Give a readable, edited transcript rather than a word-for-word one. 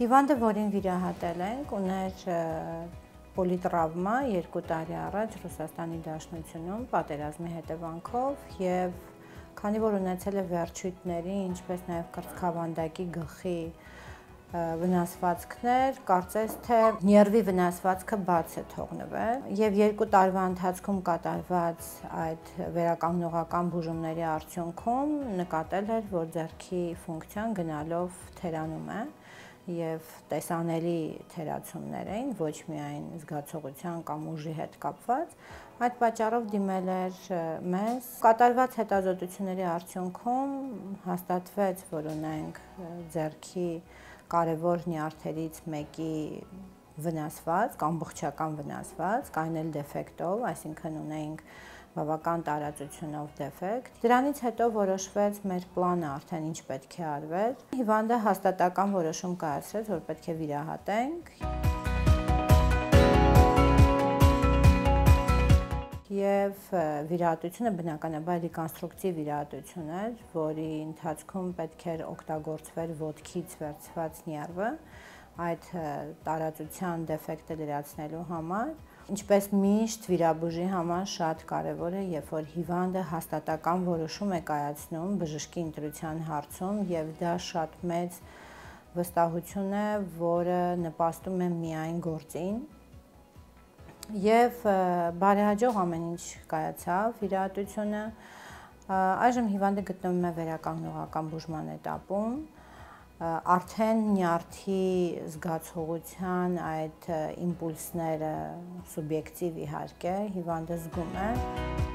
Հիվանդը, որին վիրահատել ենք, ուներ պոլիտրավմա 2 տարի առաջ Ռուսաստանի Դաշնությունում պատերազմի հետևանքով եւ քանի որ ունեցել է վերջույթների, ինչպես նաեւ կրծքավանդակի գլխի վնասվածքներ, կարծես թե ներվի վնասվածքը բաց է թողնվել եւ 2 տարվա ընթացքում կատարված այդ վերականգնողական բուժումների արդյունքում նկատել էր, որ ձեռքի ֆունկցիան գնալով թերանում է եւ տեսանելի թերացումներ էին, ոչ միայն զգացողության կամ ուժի հետ կապված, այդ պատճառով դիմել էր մեզ։ Կատարված հետազոտությունների արդյունքում հաստատվեց, որ ունենք ձեռքի կարևոր նյարդերից մեկի վնասվածք, ամբողջական վնասվածք, այն էլ դեֆեկտով, այսինքն ունենք բավական տարածությունով դեֆեկտ։ Դրանից հետո որոշվեց մեր պլանը արդեն ինչ պետք է արվեր։ Հիվանդը հաստատական որոշում կայացրեց, որ պետք է վիրահատենք։ Եվ վիրահատությունը բնականաբար ռեկոնստրուկտիվ վիրահատություն էր, որի ընթացքում պետք էր օգտագործվեր ոտքից վերցված նյարդը այդ տարածության դեֆեկտը լրացնելու համար, ինչպես միշտ վիրաբուժի համար շատ կարևոր է, երբ որ հիվանդը հաստատական որոշում է կայացնում բժշկի ընտրության հարցում եւ դա շատ մեծ վստահություն է, որը նպաստում է միայն գործին եւ բարեհաջող ամեն ինչ կայացավ վիրահատությունը։ Այժմ հիվանդը գտնվում է վերականգնողական բուժման էտապում, արդեն նյարդի զգացողության այդ իմպուլսները սուբյեկտիվ իհարկե հիվանդը զգում է։